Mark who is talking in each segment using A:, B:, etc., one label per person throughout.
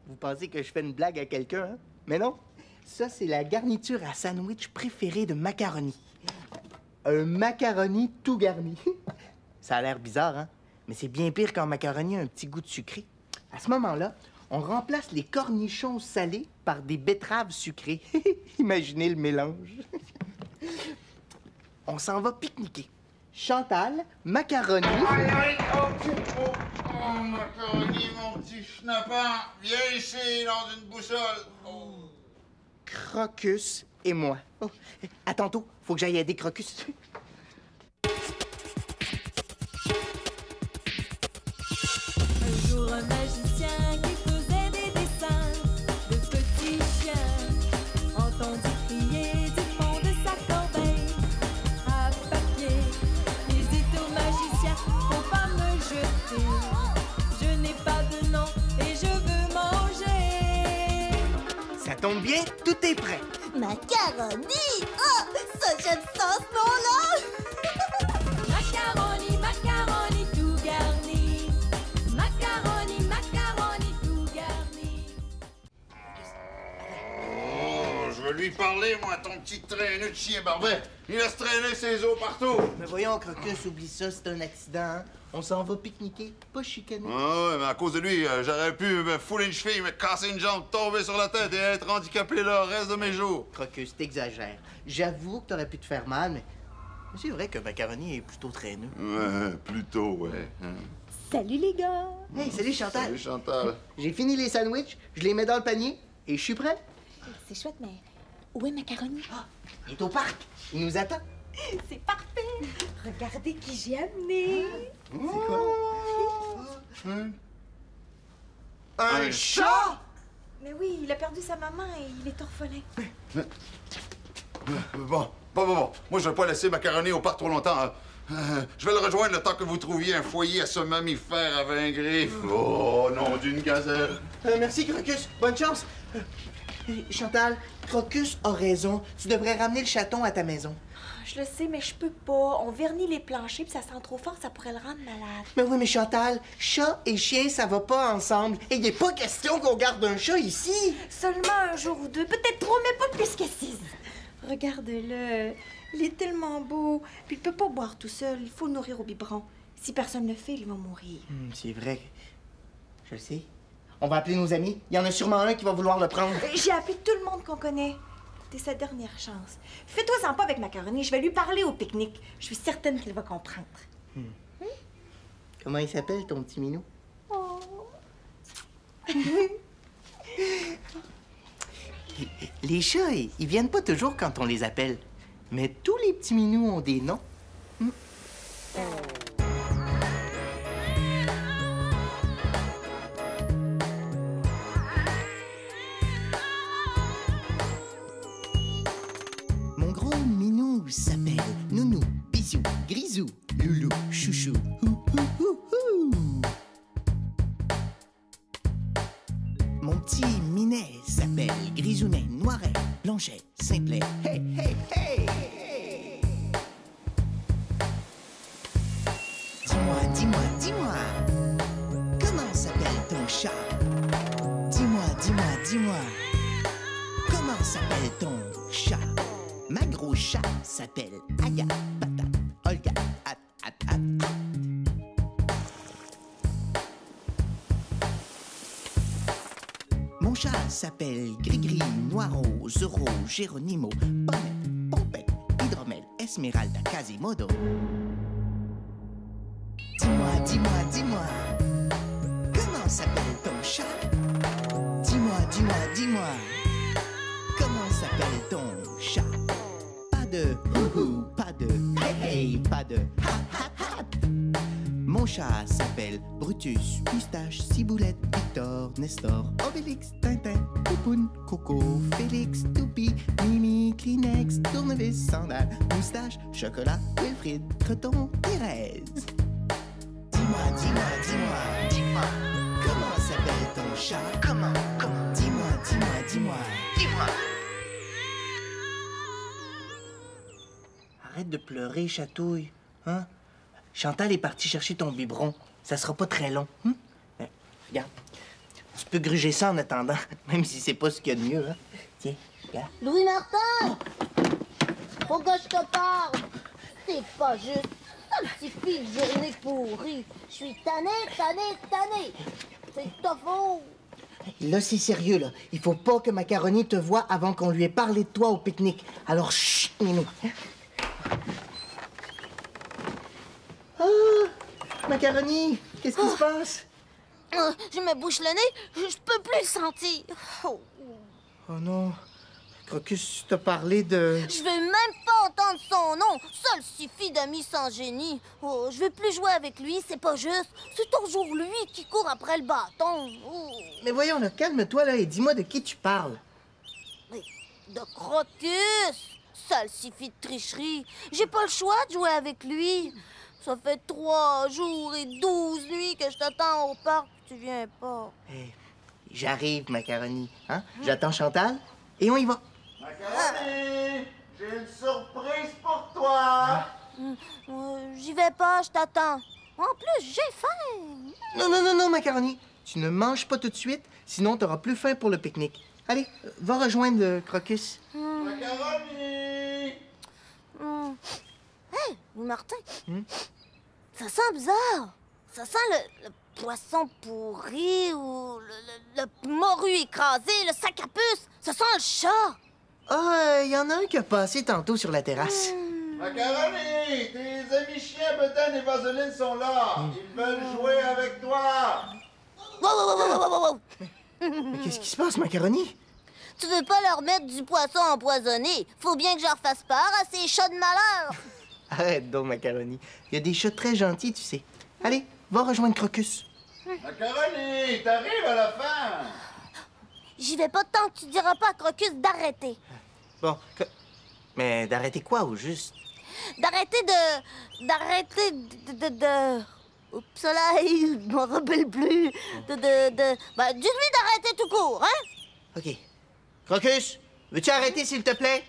A: Vous pensez que je fais une blague à quelqu'un, hein? Mais non. Ça, c'est la garniture à sandwich préférée de macaroni. Un macaroni tout garni. Ça a l'air bizarre, hein? Mais c'est bien pire qu'un macaroni a un petit goût de sucré. À ce moment-là, on remplace les cornichons salés par des betteraves sucrées. Imaginez le mélange. On s'en va pique-niquer. Chantal, macaroni...
B: Oh, macaroni, mon petit schnappant. Viens ici, dans une boussole. Oh.
A: Crocus et moi. Oh, à tantôt. Faut que j'aille aider Crocus.
C: Un jour, un magicien qui faisait des dessins de petits chiens entendit crier du fond de sa corbeille à papier. Il dit au magicien, faut pas me jeter. Je n'ai pas de nom et je veux manger.
A: Ça tombe bien, tout est prêt.
D: Macaroni! Oh, ça, j'aime ça, ce nom-là!
C: Macaroni, macaroni tout garni. Macaroni, macaroni tout garni.
B: Oh, je veux lui parler, moi, ton petit traîneux de chien barbet. Il laisse traîner ses os partout.
A: Mais voyons, Crocus, oublie ça, c'est un accident. Hein? On s'en va pique-niquer, pas chicaner.
B: Ah ouais, mais à cause de lui, j'aurais pu me fouler une cheville, me casser une jambe, tomber sur la tête et être handicapé le reste de mes jours.
A: Crocus, t'exagères. J'avoue que t'aurais pu te faire mal, mais c'est vrai que macaroni est plutôt traîneux.
B: Ouais, plutôt, ouais.
D: Salut, les gars!
A: Hey, salut Chantal.
B: Salut, Chantal.
A: J'ai fini les sandwichs, je les mets dans le panier et je suis prêt.
D: C'est chouette, mais où est Macaroni?
A: Ah, il est au parc. Il nous attend.
D: C'est parfait! Regardez qui j'ai amené!
A: C'est quoi? Un chat?
D: Mais oui, il a perdu sa maman et il est orphelin.
B: Bon. Moi, je vais pas laisser Macaroni au parc trop longtemps. Hein. Je vais le rejoindre le temps que vous trouviez un foyer à ce mammifère à 20 griffes. Oh, nom d'une gazelle.
A: Merci, Crocus. Bonne chance. Chantal, Crocus a raison. Tu devrais ramener le chaton à ta maison.
D: Je le sais, mais je peux pas. On vernit les planchers puis ça sent trop fort, ça pourrait le rendre malade.
A: Mais oui, mais Chantal, chat et chien, ça va pas ensemble. Et il n'est pas question qu'on garde un chat ici.
D: Seulement un jour ou deux, peut-être trois, mais pas plus que six. Regarde-le. Il est tellement beau. Puis il peut pas boire tout seul. Il faut le nourrir au biberon. Si personne ne le fait, il va mourir.
A: C'est vrai. Je le sais. On va appeler nos amis. Il y en a sûrement un qui va vouloir le prendre.
D: J'ai appelé tout le monde qu'on connaît. C'est sa dernière chance. Fais-toi-en pas avec Macaroni. Je vais lui parler au pique-nique. Je suis certaine qu'il va comprendre.
A: Comment il s'appelle, ton petit minou?
D: Oh.
A: Les chats, ils viennent pas toujours quand on les appelle. Mais tous les petits minous ont des noms. Mon gros minou s'appelle Nounou, Bisou, Grisou, Loulou, Chouchou. Mon petit minet s'appelle Grisounet, Noiret, Blanchet, Simplet. Hey, hey, hey! Dis-moi, comment s'appelle ton chat? Dis-moi, comment s'appelle ton chat? Ma gros chat s'appelle Agathe, Patate, Olga, At. Mon chat s'appelle Grigri, Noiro, Zoro, Géronimo, Pommette, Pompette, Hydromel, Esmeralda, Quasimodo. Dis-moi, comment s'appelle ton chat? Dis-moi, comment s'appelle ton chat? Pas de hou-hou, pas de hey-hey, pas de ha-ha-ha. Mon chat s'appelle Brutus, Moustache, Ciboulette, Victor, Nestor, Obélix, Tintin, Poupoune, Coco, Félix, Toupie, Mimi, Kleenex, Tournevis, Sandal, Moustache, Chocolat, Wilfrid, Creton, Thérèse. Dis-moi, comment s'appelle ton chat? Comment? Dis-moi. Arrête de pleurer, Chatouille. Hein? Chantal est partie chercher ton biberon. Ça sera pas très long. Hein? Regarde. Tu peux gruger ça en attendant, même si c'est pas ce qu'il y a de mieux. Hein? Tiens, regarde.
E: Louis Martin! Faut que je te parle! C'est pas juste. Ça me suffit de journée pourrie. Je suis tannée. C'est de ta faute.
A: Là, c'est sérieux, là. Il faut pas que Macaroni te voie avant qu'on lui ait parlé de toi au pique-nique. Alors, chut, Minou. Ah! Macaroni, qu'est-ce qui se passe?
E: Je me bouche le nez, je peux plus le sentir. Oh.
A: Oh non. Crocus t'a parlé de...
E: Je veux même pas entendre son nom. Ça le suffit d'amis sans génie. Oh, je veux plus jouer avec lui, c'est pas juste. C'est toujours lui qui court après le bâton. Oh.
A: Mais voyons, là, calme-toi, là, et dis-moi de qui tu parles.
E: Mais de Crocus! Ça le suffit de tricherie. J'ai pas le choix de jouer avec lui. Ça fait 3 jours et 12 nuits que je t'attends au parc, tu viens pas.
A: Hey, j'arrive, Macaroni. Hein? J'attends Chantal et on y va.
B: Macaroni, j'ai une surprise pour toi.
E: J'y vais pas, je t'attends. En plus, j'ai faim.
A: Non, Macaroni. Tu ne manges pas tout de suite, sinon t'auras plus faim pour le pique-nique. Allez, va rejoindre le Crocus.
B: Macaroni!
E: Hey, Martin, ça sent bizarre. Ça sent le poisson pourri ou le morue écrasé, le sac à puce. Ça sent le chat.
A: Ah, il y en a un qui a passé tantôt sur la terrasse.
B: Macaroni, tes amis chiens, Bedan et Vaseline sont là. Ils veulent jouer avec toi.
E: Wow.
A: Mais qu'est-ce qui se passe, Macaroni?
E: Tu veux pas leur mettre du poisson empoisonné? Faut bien que je leur fasse part à ces chats de malheur.
A: Arrête donc, Macaroni. Il y a des chats très gentils, tu sais. Allez, va rejoindre Crocus.
B: Macaroni, t'arrives à la fin.
E: J'y vais pas tant que tu diras pas à Crocus d'arrêter.
A: Bon, mais d'arrêter quoi, au juste?
E: D'arrêter de... Oups, là, je m'en rappelle plus. Ben, dis-lui d'arrêter tout court, hein?
A: OK. Crocus, veux-tu arrêter, s'il te plaît?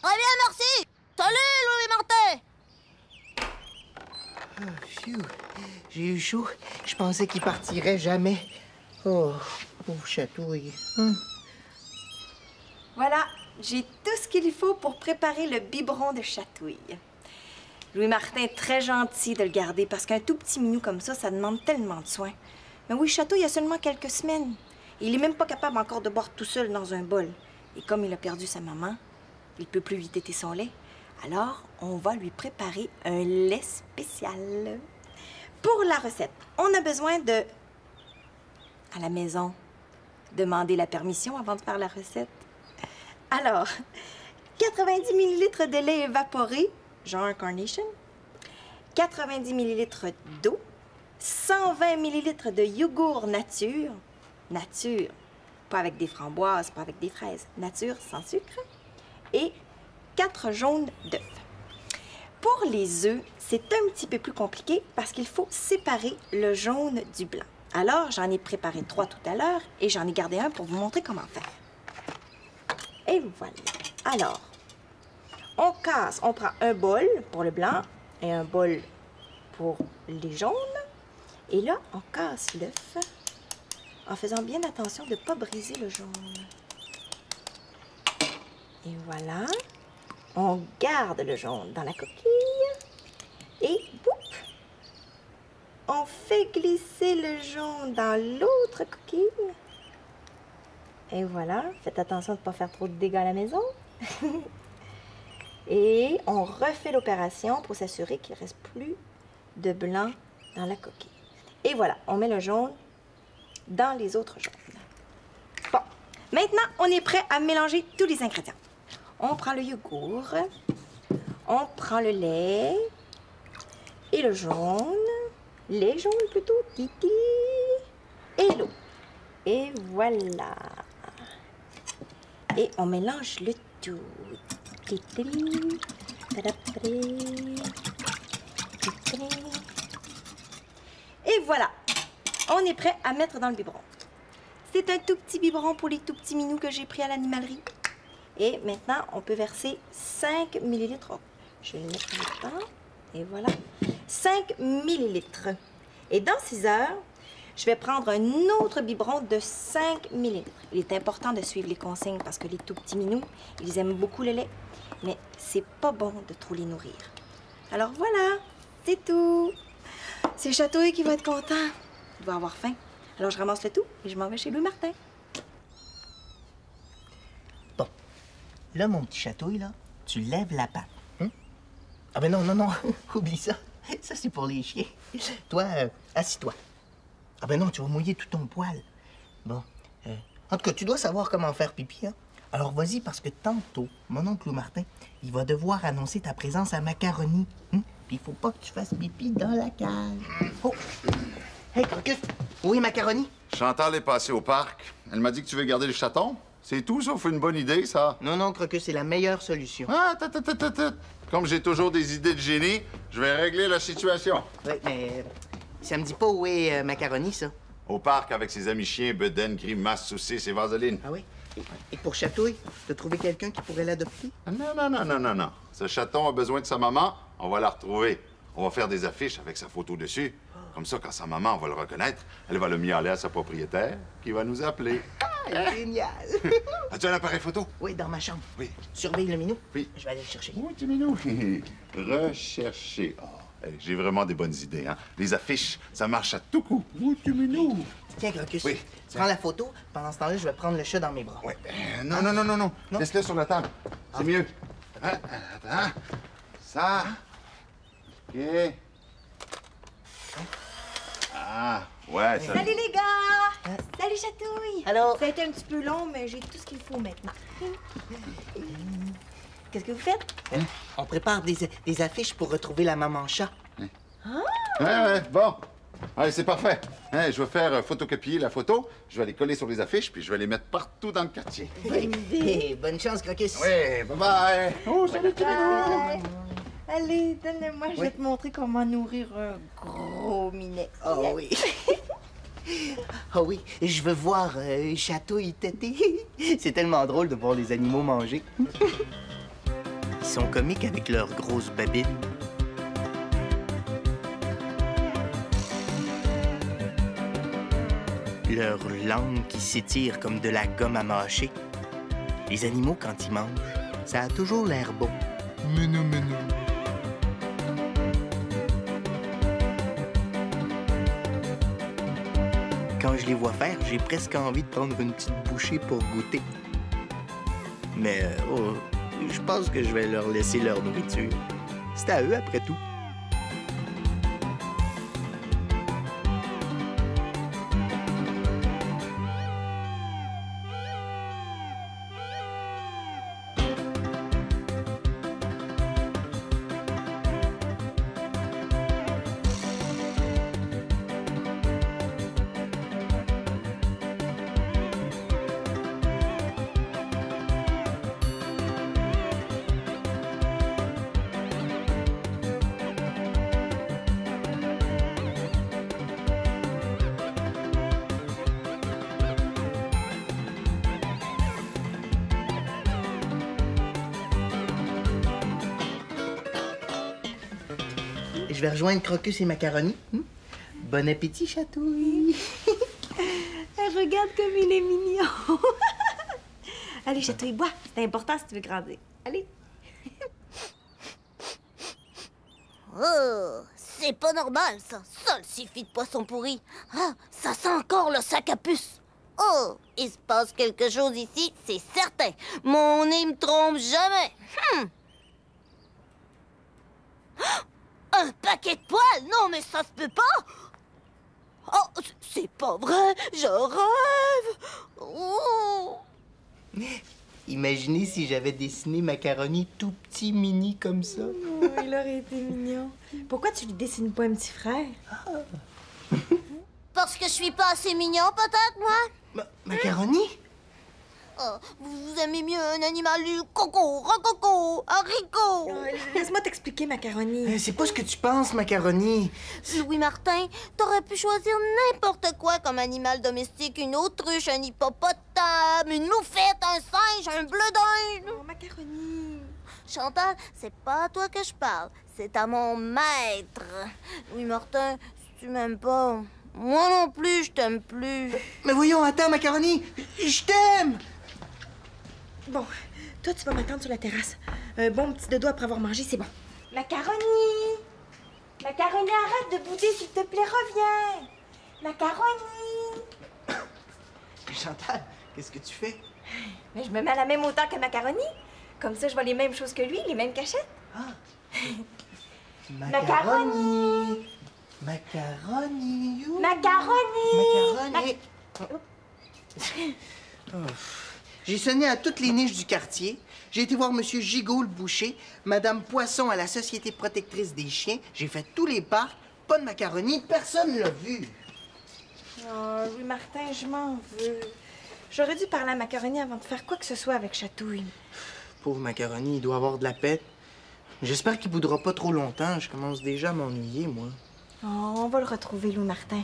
E: Très bien, merci. Salut, Louis Martin.
A: Ah, phew. J'ai eu chaud. Je pensais qu'il partirait jamais. Oh, pauvre Chatouille.
D: Voilà, j'ai tout ce qu'il faut pour préparer le biberon de Chatouille. Louis Martin est très gentil de le garder parce qu'un tout petit minou comme ça demande tellement de soins. Mais oui, Chatouille a seulement quelques semaines. Et il est même pas capable encore de boire tout seul dans un bol. Et comme il a perdu sa maman, il peut plus lui téter son lait. Alors, on va lui préparer un lait spécial. Pour la recette, on a besoin de... À la maison, demander la permission avant de faire la recette. Alors, 90 ml de lait évaporé, genre Carnation, 90 ml d'eau, 120 ml de yogourt nature, pas avec des framboises, pas avec des fraises, nature sans sucre, et 4 jaunes d'œufs. Pour les œufs, c'est un petit peu plus compliqué parce qu'il faut séparer le jaune du blanc. Alors, j'en ai préparé 3 tout à l'heure et j'en ai gardé un pour vous montrer comment faire. Et voilà. Alors, on prend un bol pour le blanc et un bol pour les jaunes. Et là, on casse l'œuf en faisant bien attention de ne pas briser le jaune. Et voilà. On garde le jaune dans la coquille. Et boum! On fait glisser le jaune dans l'autre coquille. Et voilà. Faites attention de ne pas faire trop de dégâts à la maison. Et on refait l'opération pour s'assurer qu'il ne reste plus de blanc dans la coquille. Et voilà, on met le jaune dans les autres jaunes. Bon, maintenant, on est prêt à mélanger tous les ingrédients. On prend le yogourt, on prend le lait et le jaune, les jaunes plutôt, titi, et l'eau. Et voilà. Et on mélange le tout. Titi, tadapri, titi. Et voilà, on est prêt à mettre dans le biberon. C'est un tout petit biberon pour les tout petits minous que j'ai pris à l'animalerie. Et maintenant, on peut verser 5 ml. Je vais le mettre là-dedans. Et voilà. 5 millilitres. Et dans 6 heures, je vais prendre un autre biberon de 5 millilitres. Il est important de suivre les consignes parce que les tout petits minous, ils aiment beaucoup le lait. Mais c'est pas bon de trop les nourrir. Alors voilà, c'est tout. C'est Chatouille qui va être content. Il va avoir faim. Alors je ramasse le tout et je m'en vais chez Louis Martin.
F: Bon. Là, mon petit Chatouille, là, tu lèves la patte. Hein? Ah ben non, non, non. Oublie ça. Ça, c'est pour les chiens. Toi, assis-toi. Ah ben non, tu vas mouiller tout ton poil. Bon. En tout cas, tu dois savoir comment faire pipi, hein? Alors vas-y, parce que tantôt, mon oncle Louis Martin, il va devoir annoncer ta présence à Macaroni. Hein? Puis il faut pas que tu fasses pipi dans la cage. Oh! Hey, Crocus! Oui, Macaroni?
B: Chantal est passée au parc. Elle m'a dit que tu veux garder le chaton. C'est tout, sauf une bonne idée, ça.
F: Non, non, Crocus, c'est la meilleure solution.
B: Ah, Comme j'ai toujours des idées de génie, je vais régler la situation.
F: Oui, mais ça me dit pas où est Macaroni, ça.
B: Au parc avec ses amis chiens, Bedaine, Grimace, Saucisse et Vaseline.
F: Ah oui? Et pour Chatouille, t'as trouvé quelqu'un qui pourrait l'adopter?
B: Non. Ce chaton a besoin de sa maman, on va la retrouver. On va faire des affiches avec sa photo dessus. Comme ça, quand sa maman va le reconnaître, elle va le miauler à sa propriétaire, qui va nous appeler.
F: Génial!
B: As-tu un appareil photo?
F: Oui, dans ma chambre.
B: Oui.
F: Surveille le minou.
B: Oui.
F: Je vais aller le chercher.
B: Oui, petit minou. Rechercher. Oh, hey, j'ai vraiment des bonnes idées, hein. Les affiches, ça marche à tout coup. Oui, petit minou.
F: Tiens, Crocus.
B: Oui.
F: Prends la photo. Pendant ce temps-là, je vais prendre le chat dans mes bras.
B: Ouais. Non. Laisse-le sur la table. C'est mieux. Hein? Attends. Ça. OK. Ah, ouais, ça...
D: Salut les gars! Salut Chatouille!
F: Allô?
D: Ça a été un petit peu long, mais j'ai tout ce qu'il faut maintenant. Qu'est-ce que vous faites?
F: On prépare des affiches pour retrouver la maman chat.
B: Ouais, bon. Allez, c'est parfait. Hein, je vais faire photocopier la photo, je vais les coller sur les affiches, puis je vais les mettre partout dans le quartier.
F: Bonne idée. Bonne chance, Crocus.
B: Oui, bye-bye. Oh, salut, petit minou.
D: Allez, donne-le-moi, je vais te montrer comment nourrir un gros minet.
F: Oh oui. Oh oui, je veux voir Chatouille téter. C'est tellement drôle de voir les animaux manger. Ils sont comiques avec leurs grosses babines. Leur langue qui s'étire comme de la gomme à mâcher. Les animaux, quand ils mangent, ça a toujours l'air bon. Minou. Quand je les vois faire, j'ai presque envie de prendre une petite bouchée pour goûter. Mais je pense que je vais leur laisser leur nourriture. C'est à eux, après tout. Je vais rejoindre Crocus et Macaroni. Bon appétit, Chatouille.
D: Regarde comme il est mignon. Allez, Chatouille, bois. C'est important si tu veux grandir. Allez.
E: Oh, c'est pas normal, ça. Ça le suffit de poisson pourri. Ah, ça sent encore le sac à puce. Oh, il se passe quelque chose ici, c'est certain. Mon nez me trompe jamais. Un paquet de poils? Non, mais ça se peut pas. Oh, c'est pas vrai. Je rêve. Oh.
F: Imaginez si j'avais dessiné Macaroni tout petit mini comme ça.
D: Oh, il aurait été mignon. Pourquoi tu lui dessines pas un petit frère?
E: Parce que je suis pas assez mignon, peut-être, moi?
F: Macaroni?
E: Oh, vous aimez mieux un animal du coco, rococo, haricot.
D: Laisse-moi t'expliquer, Macaroni.
F: C'est pas ce que tu penses, Macaroni.
E: Louis Martin, t'aurais pu choisir n'importe quoi comme animal domestique. Une autruche, un hippopotame, une moufette, un singe, un bleu d'Inde.
D: Oh, Macaroni.
E: Chantal, c'est pas à toi que je parle. C'est à mon maître. Louis Martin, si tu m'aimes pas, moi non plus, je t'aime plus.
F: Mais voyons, attends, Macaroni, je t'aime!
D: Bon, toi, tu vas m'attendre sur la terrasse. Un bon petit dodo après avoir mangé, c'est bon. Macaroni! Macaroni, arrête de bouder, s'il te plaît, reviens! Macaroni!
F: Chantal, qu'est-ce que tu fais?
D: Mais je me mets à la même hauteur que Macaroni. Comme ça, je vois les mêmes choses que lui, les mêmes cachettes.
F: Ah!
D: Macaroni!
F: Macaroni! you.
D: Macaroni!
F: Macaroni! Oh. J'ai sonné à toutes les niches du quartier. J'ai été voir Monsieur Gigot, le boucher, Madame Poisson à la Société protectrice des chiens. J'ai fait tous les parcs. Pas de macaroni, personne l'a vu.
D: Oh, Louis Martin, je m'en veux. J'aurais dû parler à Macaroni avant de faire quoi que ce soit avec Chatouille.
F: Pauvre Macaroni, il doit avoir de la pète. J'espère qu'il boudra pas trop longtemps. Je commence déjà à m'ennuyer, moi.
D: Oh, on va le retrouver, Louis Martin.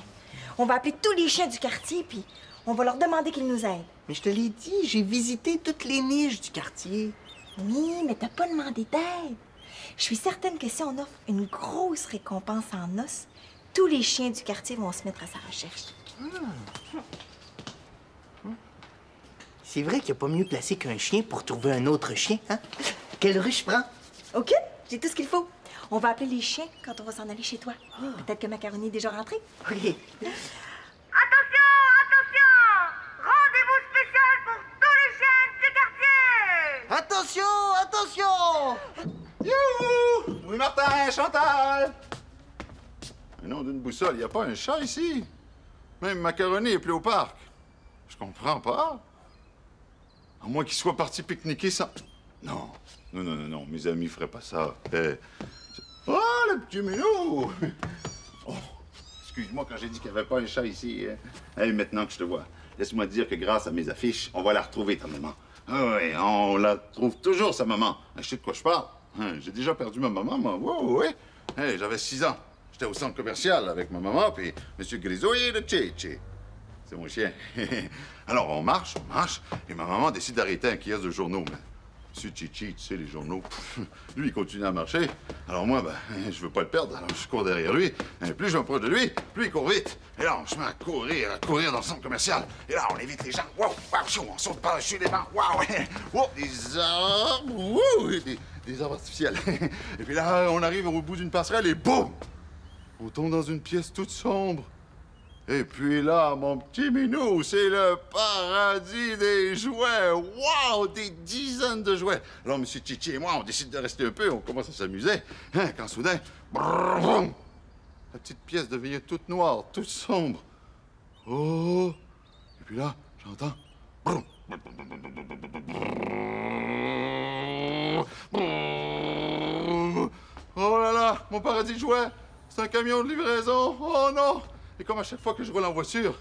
D: On va appeler tous les chiens du quartier, puis on va leur demander qu'ils nous aident.
F: Mais je te l'ai dit, j'ai visité toutes les niches du quartier.
D: Oui, mais t'as pas demandé d'aide. Je suis certaine que si on offre une grosse récompense en os, tous les chiens du quartier vont se mettre à sa recherche.
F: C'est vrai qu'il n'y a pas mieux placé qu'un chien pour trouver un autre chien, hein? Quelle rue je prends?
D: OK, j'ai tout ce qu'il faut. On va appeler les chiens quand on va s'en aller chez toi. Peut-être que Macaroni est déjà rentré.
F: OK.
G: Attention, attention! Rendez-vous spécial pour tous les chiens du quartier!
F: Attention, attention!
B: Youhou! Louis Martin, Chantal! Mais non, d'une boussole, il n'y a pas un chat ici. Même Macaroni est plus au parc. Je comprends pas. À moins qu'il soit parti pique-niquer sans... Non, non, mes amis feraient pas ça. Oh, le petit minou! Oh, excuse-moi quand j'ai dit qu'il n'y avait pas un chat ici. Hey, maintenant que je te vois, laisse-moi te dire que grâce à mes affiches, on va la retrouver, ta maman. Ah oui, on la trouve toujours, sa maman. Je sais de quoi je parle. J'ai déjà perdu ma maman, moi. Oui. Hey, j'avais 6 ans. J'étais au centre commercial avec ma maman, puis M. Grisouille de Tché. C'est mon chien. Alors, on marche, et ma maman décide d'arrêter un kiosque de journaux. Mais M. Chichi, tu sais, les journaux, lui, il continue à marcher. Alors moi, je veux pas le perdre, alors je cours derrière lui. Et plus je m'approche de lui, plus il court vite. Et là, on se met à courir dans le centre commercial. Et là, on évite les gens. Wow, on saute par-dessus les bancs. Wow, des arbres, des arbres artificiels. Et puis là, on arrive au bout d'une passerelle et boum! On tombe dans une pièce toute sombre. Et puis là, mon petit minou, c'est le paradis des jouets. Wow, des dizaines de jouets. Alors, M. Chichi et moi, on décide de rester un peu, on commence à s'amuser. Quand soudain, brrr, la petite pièce devenait toute noire, toute sombre. Oh! Et puis là, j'entends... brrr, oh là là, mon paradis de jouets, c'est un camion de livraison. Oh non! Et comme à chaque fois que je roule en voiture,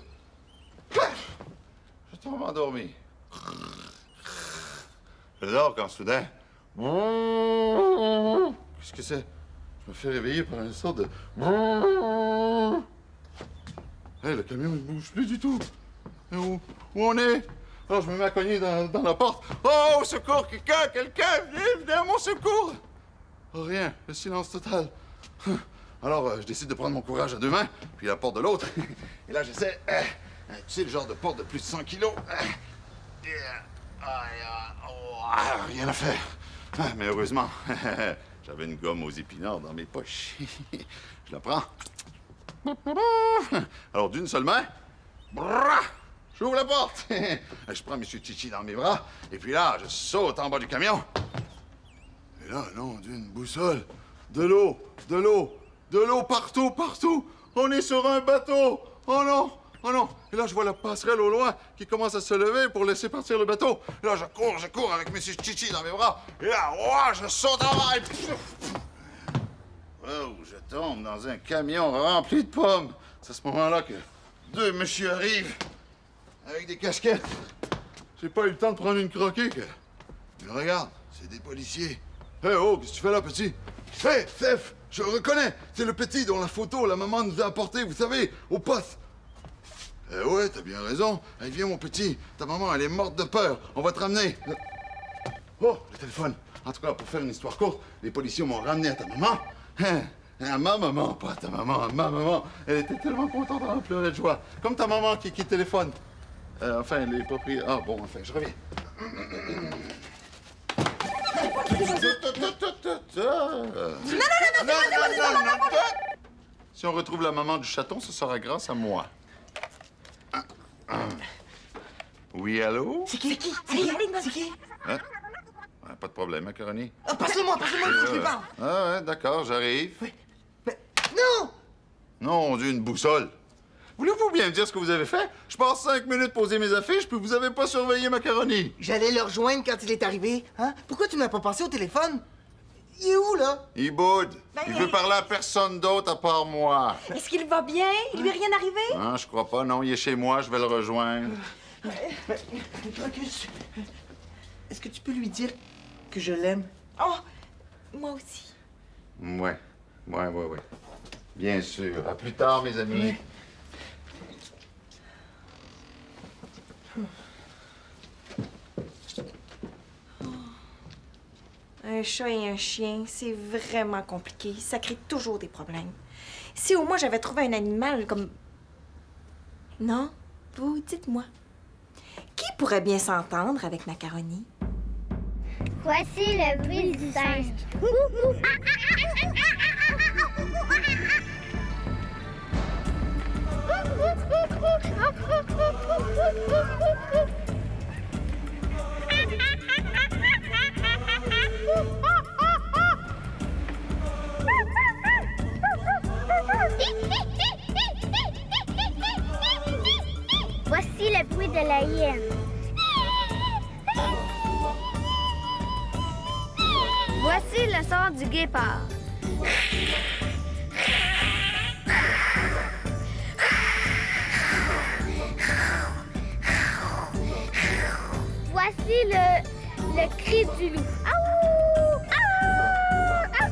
B: je tombe endormi. Je dors quand soudain... Qu'est-ce que c'est? Je me fais réveiller par une sorte de... Hey, le camion, il bouge plus du tout. Et où on est? Alors, je me mets à cogner dans la porte. Oh, au secours! Quelqu'un! Venez à mon secours! Oh, rien. Le silence total. Alors, je décide de prendre mon courage à 2 mains, puis la porte de l'autre. Et là, j'essaie... tu sais, le genre de porte de plus de 100 kilos. Rien à faire. Mais heureusement, j'avais une gomme aux épinards dans mes poches. Je la prends. Alors, d'une seule main, j'ouvre la porte. Je prends M. Chichi dans mes bras, et puis là, je saute en bas du camion. Et là, non, d'une boussole, de l'eau partout. On est sur un bateau. Oh non. Et là, je vois la passerelle au loin qui commence à se lever pour laisser partir le bateau. Et là, je cours avec M. Chichi dans mes bras. Et là, je saute en bas. Oh, je tombe dans un camion rempli de pommes. C'est à ce moment-là que 2 messieurs arrivent avec des casquettes. J'ai pas eu le temps de prendre une croquée que... Mais regarde, c'est des policiers. Hé, oh, qu'est-ce que tu fais là, petit? Hé, Fef, je le reconnais. C'est le petit dont la photo, la maman nous a apporté, vous savez, au poste. Eh ouais, t'as bien raison. Allez, viens, mon petit. Ta maman, elle est morte de peur. On va te ramener. Oh, le téléphone. En tout cas, pour faire une histoire courte, les policiers m'ont ramené à ta maman. Hein? À ma maman, pas à ta maman, à ma maman. Elle était tellement contente, elle en pleurait de joie. Comme ta maman qui téléphone. Enfin, les propriétaires... Ah bon, enfin, je reviens. Non. Si on retrouve la maman du chaton, ce sera grâce à moi. Oui, allô?
F: C'est qui? C'est qui?
B: Hein? Ouais, pas de problème, macaroni.
F: Ah, passe-le-moi, il faut que je lui parle.
B: Ah ouais, d'accord, j'arrive.
F: Oui. Mais non!
B: Non, Dieu, une boussole. Voulez-vous bien me dire ce que vous avez fait? Je passe 5 minutes poser mes affiches, puis vous avez pas surveillé macaroni.
F: J'allais le rejoindre quand il est arrivé. Hein? Pourquoi tu m'as pas passé au téléphone? Il est où, là?
B: Il boude. Il veut parler à personne d'autre à part moi.
D: Est-ce qu'il va bien? Il lui est rien arrivé?
B: Ah, je crois pas. Non, il est chez moi. Je vais le rejoindre.
F: Crocus, est-ce que tu peux lui dire que je l'aime?
D: Oh, moi aussi.
B: Ouais. Bien sûr. À plus tard, mes amis.
D: Un chat et un chien, c'est vraiment compliqué. Ça crée toujours des problèmes. Si au moins j'avais trouvé un animal comme... Non? Vous, dites-moi. Qui pourrait bien s'entendre avec Macaroni?
H: Voici le bruit du singe. Voici le bruit de la hyène. Voici le son du guépard. Voici le cri du loup. Aouh! Aouh! Aouh!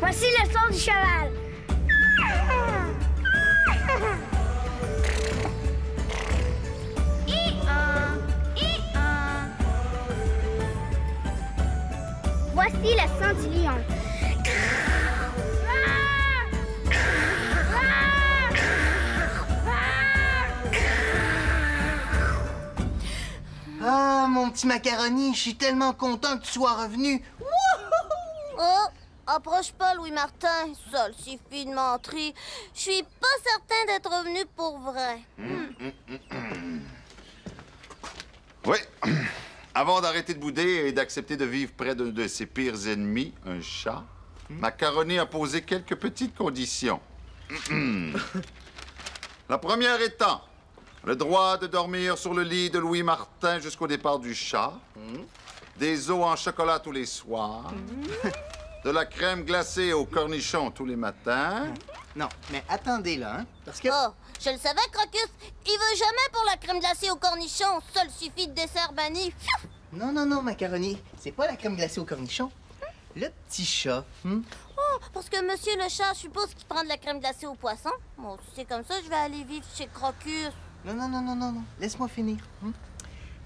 H: Voici le son du cheval. Voici le son du lion.
F: Ah, mon petit macaroni, je suis tellement content que tu sois revenu.
E: Oh, approche pas, Louis-Martin. Ça suffit de mentir. Je suis pas certain d'être revenu pour vrai.
B: Oui. Avant d'arrêter de bouder et d'accepter de vivre près d'un de ses pires ennemis, un chat, Macaroni a posé quelques petites conditions. La première étant le droit de dormir sur le lit de Louis Martin jusqu'au départ du chat, des œufs en chocolat tous les soirs, de la crème glacée au cornichon tous les matins.
F: Non, mais attendez là, hein, parce que...
E: Oh, je le savais, Crocus. Il veut jamais pour la crème glacée au cornichon. Seul suffit de dessert banni. Pfiou!
F: Non, macaroni, c'est pas la crème glacée au cornichon. Le petit chat,
E: Oh, parce que monsieur le chat, je suppose qu'il prend de la crème glacée au poisson. Bon, si c'est comme ça, je vais aller vivre chez Crocus.
F: Non, laisse-moi finir.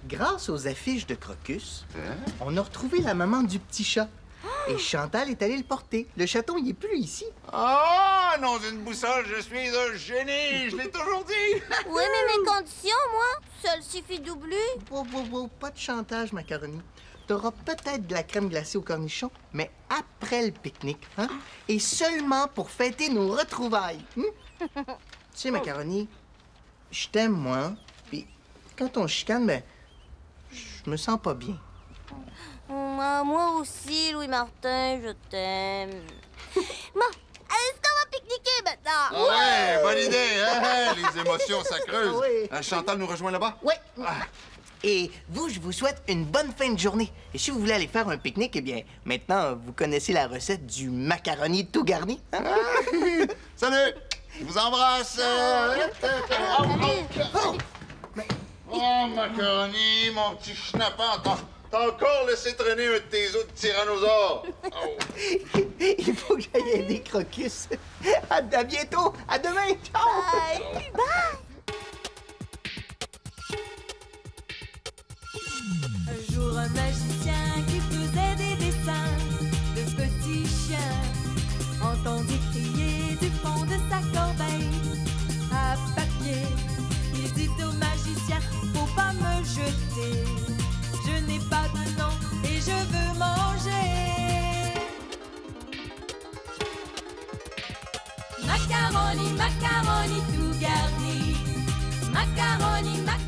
F: Grâce aux affiches de Crocus, on a retrouvé la maman du petit chat. Et Chantal est allée le porter. Le chaton, il est plus ici.
B: Ah, non, une boussole, je suis un génie, je l'ai toujours dit.
E: Oui, mais mes conditions, moi, seul suffit d'oublier.
F: Wow, pas de chantage, macaroni. T'auras peut-être de la crème glacée au cornichon, mais après le pique-nique, hein? Et seulement pour fêter nos retrouvailles. Tu sais, macaroni, je t'aime, moi, hein? Puis quand on chicane, ben, je me sens pas bien.
E: Moi aussi, Louis-Martin, je t'aime. Bon, est-ce qu'on va pique-niquer maintenant?
B: Ah ouais, bonne idée, hein? Les émotions, ça creuse.
F: Oui.
B: Chantal nous rejoint là-bas?
F: Oui. Et vous, je vous souhaite une bonne fin de journée. Et si vous voulez aller faire un pique-nique, eh bien, maintenant, vous connaissez la recette du macaroni tout garni. Hein?
B: Salut! Je vous embrasse! Oh, macaroni, mon petit schnappant! T'as encore laissé traîner un de tes os de tyrannosaure. Oh.
F: Il faut que j'aille aider Crocus. À bientôt. À demain. Ciao.
E: Bye! Bye!
C: Un jour, un magicien qui faisait des dessins de petits chiens entendit crier du fond de sa corbeille à papier. Il dit au magicien, faut pas me jeter. Je n'ai pas de nom et je veux manger. Macaroni, macaroni tout garni. Macaroni, macaroni.